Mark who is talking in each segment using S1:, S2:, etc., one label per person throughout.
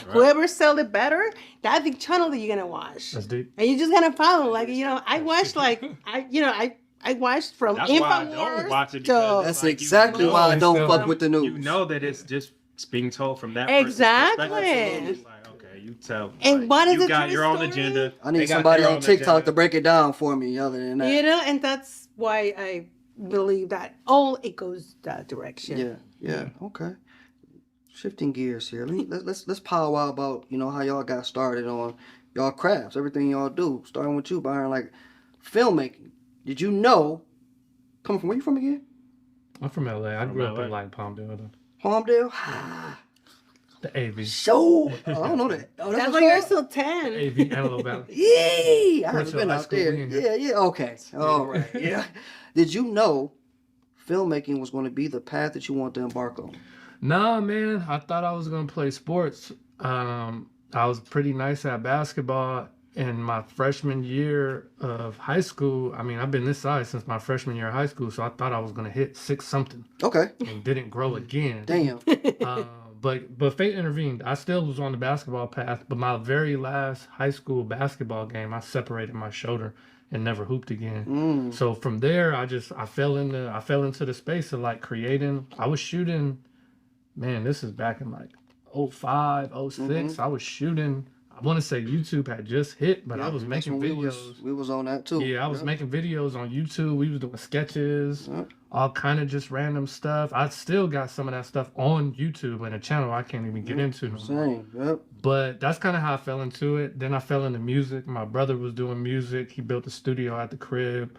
S1: Whoever sell it better, that's the channel that you're gonna watch.
S2: That's deep.
S1: And you're just gonna follow. Like, I watched I watched from
S3: That's why I don't
S1: Infowars
S3: watch it.
S1: to
S4: That's exactly why I don't fuck with the news.
S3: You know that it's just being told from that
S1: Exactly.
S3: perspective. It's like, okay, you tell.
S1: And
S3: like,
S1: what is
S3: you
S1: the
S3: got
S1: true
S3: your own
S1: story?
S3: agenda.
S4: I
S3: They
S4: need
S3: got
S4: somebody
S3: their
S4: on
S3: own
S4: TikTok
S3: agenda.
S4: to break it down for me. Other than that,
S1: and that's why I believe that it goes that direction.
S4: yeah, okay. Shifting gears here. Let's powwow about how y'all got started on y'all crafts, everything y'all do. Starting with you, Byron, like filmmaking. Did you know? Coming from where you from again?
S2: I'm from LA. I grew up
S3: LA.
S2: in like Palmdale.
S4: Palmdale.
S2: The AV.
S4: So I don't know that. Oh,
S1: That's
S4: what
S1: why
S4: it's
S1: you're
S4: called?
S1: still 10.
S2: AV, Antelope Valley.
S4: Yeah, I haven't
S2: to
S4: been
S2: high
S4: out
S2: school
S4: there.
S2: in
S4: Yeah, okay. All right, yeah. Did you know filmmaking was going to be the path that you want to embark on?
S2: Nah, man. I thought I was gonna play sports. I was pretty nice at basketball in my freshman year of high school. I mean, I've been this size since my freshman year of high school, so I thought I was gonna hit 6 something
S4: Okay.
S2: and didn't grow again.
S4: Damn.
S2: But fate intervened. I still was on the basketball path, but my very last high school basketball game, I separated my shoulder and never hooped again. So from there, I fell into the space of like creating. I was shooting. Man, this is back in like 05, 06. I was shooting. I want to say YouTube had just hit, but I was making videos.
S4: We was on that too.
S2: Yeah, I was making videos on YouTube. We was doing sketches, all kind of just random stuff. I still got some of that stuff on YouTube and a channel I can't even get into.
S4: Same. Yep.
S2: But that's kind of how I fell into it. Then I fell into music. My brother was doing music. He built a studio at the crib.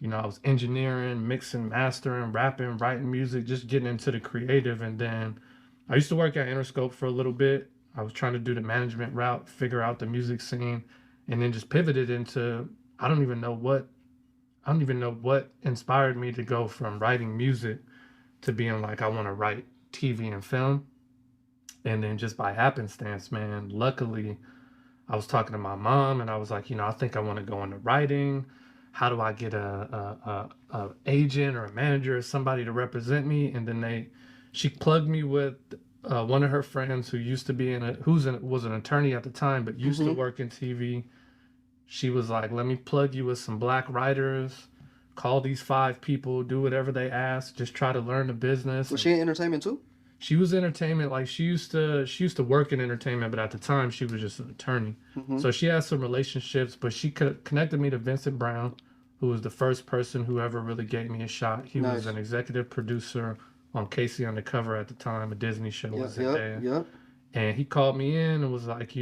S2: I was engineering, mixing, mastering, rapping, writing music, just getting into the creative. And then I used to work at Interscope for a little bit. I was trying to do the management route, figure out the music scene, and then just pivoted into, I don't even know what inspired me to go from writing music to being like, I want to write TV and film. And then just by happenstance, man, luckily I was talking to my mom and I was like, I think I want to go into writing. How do I get a agent or a manager or somebody to represent me? And then she plugged me with one of her friends who used to be was an attorney at the time, but used to work in TV. She was like, let me plug you with some black writers, call these 5 people, do whatever they ask, just try to learn the business.
S4: Was she in entertainment too?
S2: She was entertainment. Like she used to work in entertainment, but at the time she was just an attorney. So she had some relationships, but she connected me to Vincent Brown, who was the first person who ever really gave me a shot. He was an executive producer on Casey Undercover at the time, a Disney show was there.
S4: Yep.
S2: And he called me in and was like,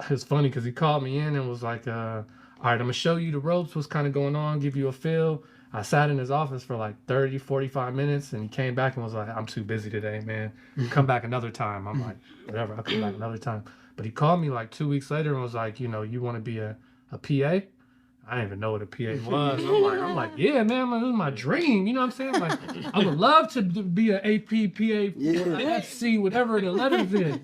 S2: it's funny because he called me in and was like, all right, I'm gonna show you the ropes, what's kind of going on, give you a feel. I sat in his office for like 30, 45 minutes and he came back and was like, I'm too busy today, man. Come back another time. I'm like, whatever, I'll come back another time. But he called me like 2 weeks later and was like, you want to be a PA? I didn't even know what a PA was. I'm like, yeah, man, this is my dream. You know what I'm saying? Like, I would love to be an AP, PA, SC, whatever the letters is.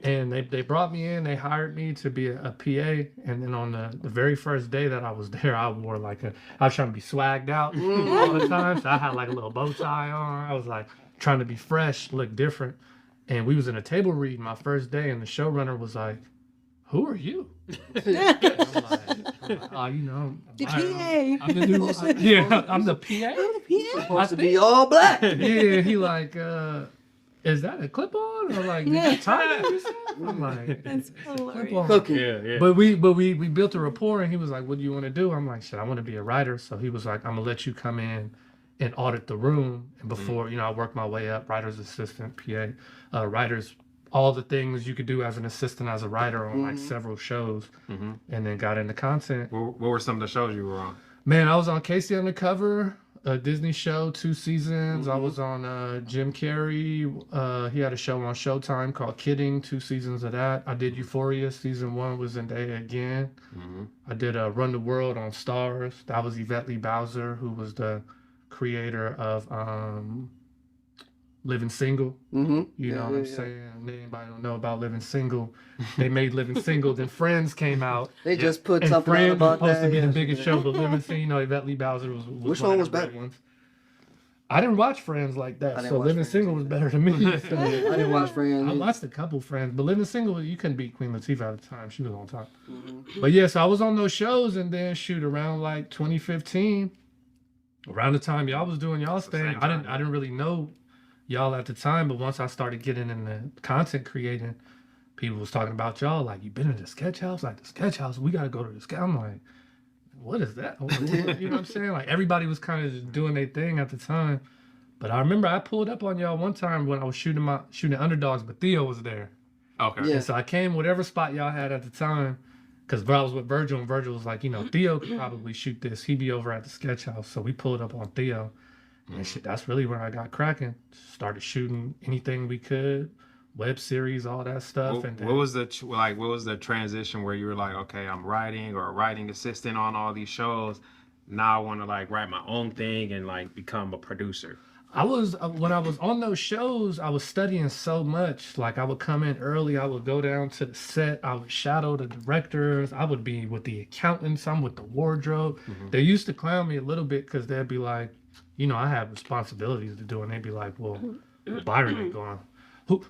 S2: And they brought me in. They hired me to be a PA. And then on the very first day that I was there, I wore I was trying to be swagged out all the time. So I had like a little bow tie on. I was like trying to be fresh, look different. And we was in a table read my first day, and the showrunner was like, who are you? I'm like,
S1: The PA.
S2: I'm the new, I'm the PA.
S4: Supposed to be all black.
S2: Yeah, he like, is that a clip-on or like did you tie it? I'm like,
S1: That's hilarious.
S2: clip-on.
S4: Cooking.
S3: Yeah.
S2: But we built a rapport, and he was like, what do you want to do? I'm like, shit, I want to be a writer. So he was like, I'm gonna let you come in and audit the room. And before, I worked my way up, writer's assistant, PA, writers, all the things you could do as an assistant, as a writer on like several shows, and then got into content.
S3: What were some of the shows you were on?
S2: Man, I was on Casey Undercover, a Disney show, 2 seasons. I was on Jim Carrey. He had a show on Showtime called Kidding, 2 seasons of that. I did Euphoria, season 1 was Zendaya again. I did Run the World on Stars. That was Yvette Lee Bowser, who was the creator of Living Single. You know what I'm saying? Anybody don't know about Living Single. They made Living Single, then Friends came out.
S4: They just put
S2: And
S4: something out
S2: Friends was
S4: about
S2: supposed
S4: that.
S2: to be the biggest show, but Living Single, Yvette Lee Bowser was
S4: Which
S2: one
S4: one
S2: of
S4: was
S2: the great
S4: better?
S2: ones. I didn't watch Friends like that,
S4: didn't
S2: so
S4: watch
S2: Living
S4: Friends
S2: Single was better than me. So,
S4: I didn't watch Friends.
S2: I watched a couple Friends, but Living Single, you couldn't beat Queen Latifah at the time. She was on top.
S4: Mm-hmm.
S2: But yeah, so I was on those shows, and then shoot around like 2015, around the time y'all was doing y'all's thing.
S3: same
S2: I didn't
S3: time.
S2: really know y'all at the time, but once I started getting into content creating, people was talking about y'all like, you been in the sketch house? Like, the sketch house, we gotta go to the sketch. I'm like, what is that? You know what I'm saying? Like, everybody was kind of just doing their thing at the time. But I remember I pulled up on y'all one time when I was shooting Underdogs, but Theo was there.
S3: Okay.
S4: Yeah.
S2: And so I came whatever spot y'all had at the time, because I was with Virgil, and Virgil was like, you know, Theo could probably shoot this. He'd be over at the sketch house. So we pulled up on Theo. And shit, that's really where I got cracking. Started shooting anything we could, web series, all that stuff. And
S3: What was the transition where you were like, okay, I'm writing or a writing assistant on all these shows. Now I want to like write my own thing and like become a producer.
S2: I was when I was on those shows, I was studying so much. Like I would come in early, I would go down to the set, I would shadow the directors, I would be with the accountants, I'm with the wardrobe. They used to clown me a little bit because they'd be like, you know, I have responsibilities to do, and they'd be like, well, Byron ain't going.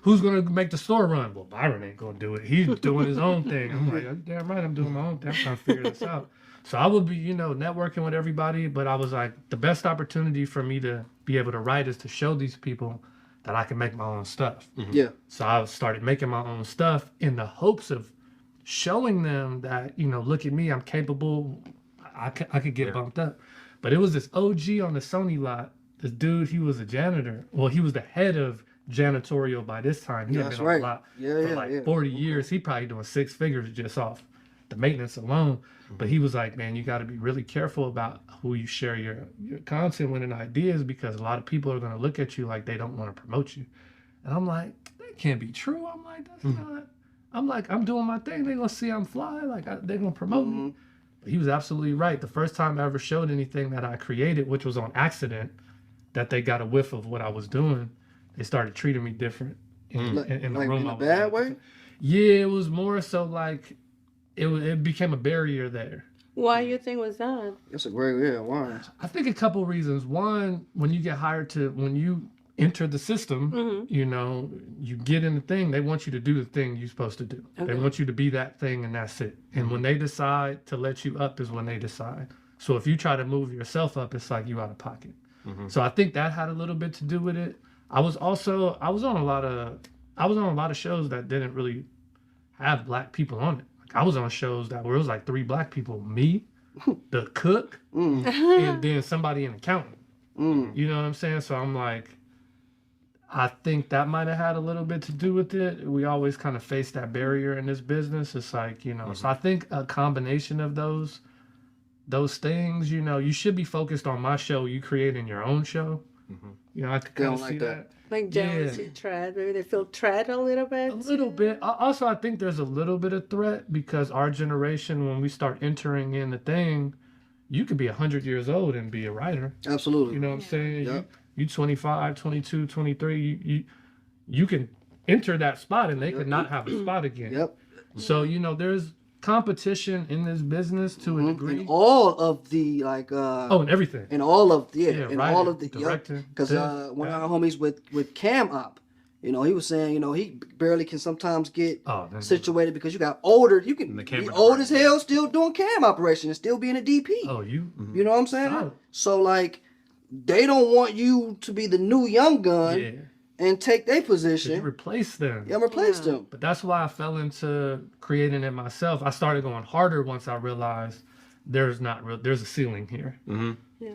S2: Who's gonna make the store run? Well, Byron ain't gonna do it. He's doing his own thing. I'm like, damn right, I'm doing my own thing. I'm trying to figure this out. So I would be, you know, networking with everybody, but I was like, the best opportunity for me to be able to write is to show these people that I can make my own stuff.
S4: Yeah.
S2: So I started making my own stuff in the hopes of showing them that, you know, look at me, I'm capable. I could get bumped up. But it was this OG on the Sony lot. This dude, he was a janitor. Well, he was the head of janitorial by this time. He had
S4: That's
S2: been on
S4: right.
S2: the lot
S4: Yeah,
S2: for like
S4: yeah.
S2: 40 years. He probably doing 6 figures just off the maintenance alone. But he was like, man, you got to be really careful about who you share your content with and ideas, because a lot of people are going to look at you like they don't want to promote you. And I'm like, that can't be true. I'm like, that's not. I'm like, I'm doing my thing. They're going to see I'm fly. Like, they're going to promote me. But he was absolutely right. The first time I ever showed anything that I created, which was on accident, that they got a whiff of what I was doing, they started treating me different in the
S4: Like
S2: room.
S4: in
S2: I
S4: a
S2: was
S4: bad
S2: in.
S4: way?
S2: Yeah, it was more so like it became a barrier there.
S1: Why you think was that?
S4: That's a great, why?
S2: I think a couple reasons. One, when you get hired when you enter the system, you know, you get in the thing, they want you to do the thing you're supposed to do. They want you to be that thing, and that's it. And when they decide to let you up is when they decide. So if you try to move yourself up, it's like you out of pocket. So I think that had a little bit to do with it. I was on a lot of shows that didn't really have black people on it. Like I was on shows where it was like 3 black people, me, the cook, and then somebody in accounting. You know what I'm saying? So I'm like, I think that might have had a little bit to do with it. We always kind of face that barrier in this business. It's like, you know, so I think a combination of those things, you know, you should be focused on my show, you creating your own show. You know, I could kind of see that.
S1: Like jealousy, tread. Maybe they feel tread a little bit.
S2: A little bit. Also, I think there's a little bit of threat because our generation, when we start entering in the thing, you could be 100 years old and be a writer.
S4: Absolutely.
S2: You know what I'm saying?
S4: Yep.
S2: You 25, 22, 23, you can enter that spot and they could not have a spot again.
S4: Yep.
S2: So, you know, there's competition in this business to a degree.
S4: In all of the
S2: And everything.
S4: in all of
S2: writing,
S4: all of the
S2: directing,
S4: because one of our homies with Cam Up, you know, he was saying, you know, he barely can sometimes get situated because you got older. You can be old as hell still doing cam operation and still being a DP.
S2: You
S4: know what I'm saying?
S2: Solid.
S4: So like, they don't want you to be the new young gun and take their position.
S2: You replace them.
S4: Yeah, replace them.
S2: But that's why I fell into creating it myself. I started going harder once I realized there's a ceiling here.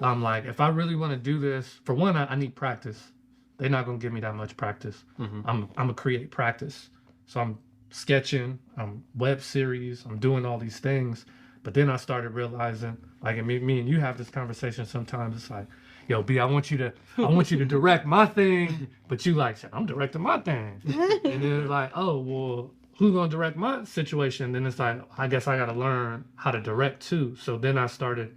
S2: I'm like, if I really want to do this, for one, I need practice. They're not gonna give me that much practice. I'm gonna create practice. So I'm sketching, I'm web series, I'm doing all these things. But then I started realizing, like, me and you have this conversation sometimes. It's like, yo, B, I want you to direct my thing, but you like, I'm directing my thing. And then it's like, oh, well, who's gonna direct my situation? Then it's like, I guess I gotta learn how to direct too. So then I started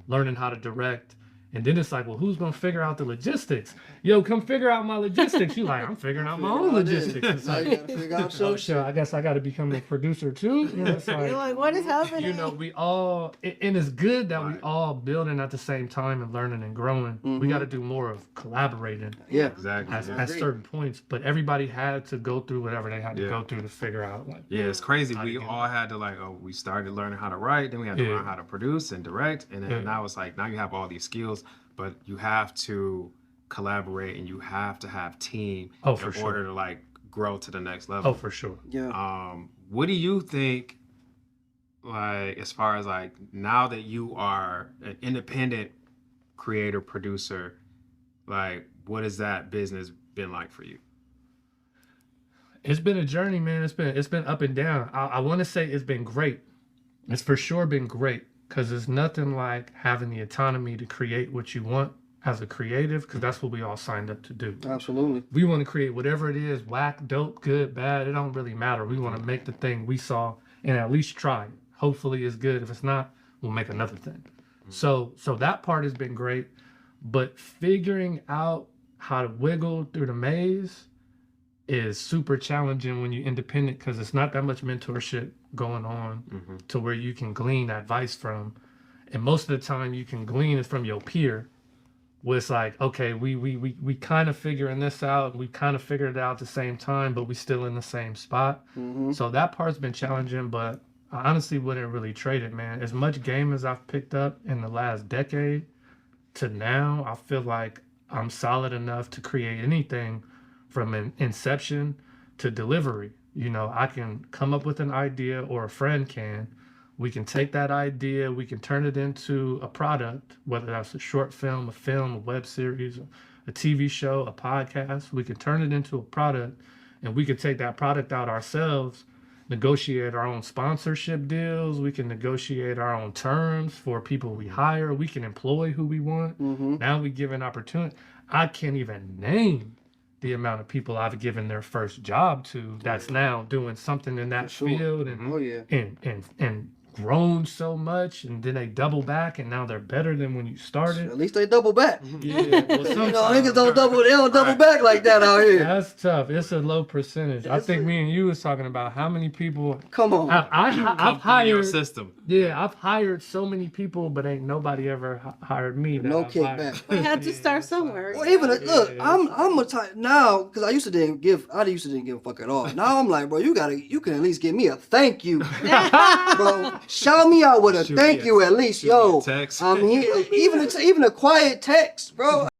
S2: learning how to direct, And then it's like, well, who's gonna figure out the logistics? Yo, come figure out my logistics. You like, I'm figuring out my own logistics. It's
S4: Now
S2: like,
S4: you gotta figure out
S2: oh
S4: your
S2: shit, I guess I got to become a producer too. You know, it's
S1: You're
S2: like,
S1: like, what is happening?
S2: you know, we all, and it's good that we all building at the same time and learning and growing. We got to do more of collaborating
S4: Yeah.
S3: Exactly.
S2: at certain points, but everybody had to go through whatever they had to go through to figure out. Like,
S3: Yeah, it's crazy. We all had to we started learning how to write, then we had to learn how to produce and direct, and then now it's like now you have all these skills, but you have to collaborate and you have to have team in order to like grow to the next level.
S2: Oh, for sure.
S4: Yeah.
S3: What do you think, like, as far as like now that you are an independent creator producer, like what has that business been like for you?
S2: It's been a journey, man. It's been up and down. I want to say it's been great. It's for sure been great because there's nothing like having the autonomy to create what you want as a creative, because that's what we all signed up to do.
S4: Absolutely.
S2: We want to create whatever it is, whack, dope, good, bad. It don't really matter. We want to make the thing we saw and at least try it. Hopefully it's good. If it's not, we'll make another thing. So that part has been great, but figuring out how to wiggle through the maze is super challenging when you're independent, because it's not that much mentorship going on to where you can glean advice from. And most of the time you can glean it from your peer, where it's like, okay, we kind of figuring this out. We kind of figured it out at the same time, but we still in the same spot. So that part's been challenging, but I honestly wouldn't really trade it, man. As much game as I've picked up in the last decade to now, I feel like I'm solid enough to create anything from an inception to delivery. You know, I can come up with an idea, or a friend can. We can take that idea, we can turn it into a product, whether that's a short film, a web series, a TV show, a podcast. We can turn it into a product, and we can take that product out ourselves, negotiate our own sponsorship deals. We can negotiate our own terms for people we hire. We can employ who we want. Now we give an opportunity. I can't even name the amount of people I've given their first job to that's now doing something in that field and grown so much, and then they double back and now they're better than when you started.
S4: At least they double back.
S2: Yeah, well,
S4: You know, niggas don't double back like that out here.
S2: that's tough. It's a low percentage. I think me and you was talking about how many people.
S4: Come on.
S2: I've
S3: Your
S2: hired.
S3: system.
S2: Yeah, I've hired so many people, but ain't nobody ever hired me. that
S4: No
S2: I've hired.
S4: kickback.
S1: We had to start somewhere.
S4: Well, even look, I'm a type now, because I used to didn't give a fuck at all. Now I'm like, bro, you can at least give me a thank you, bro. Shout me out with a thank you at least, yo.
S3: Text.
S4: I'm here, even a quiet text, bro.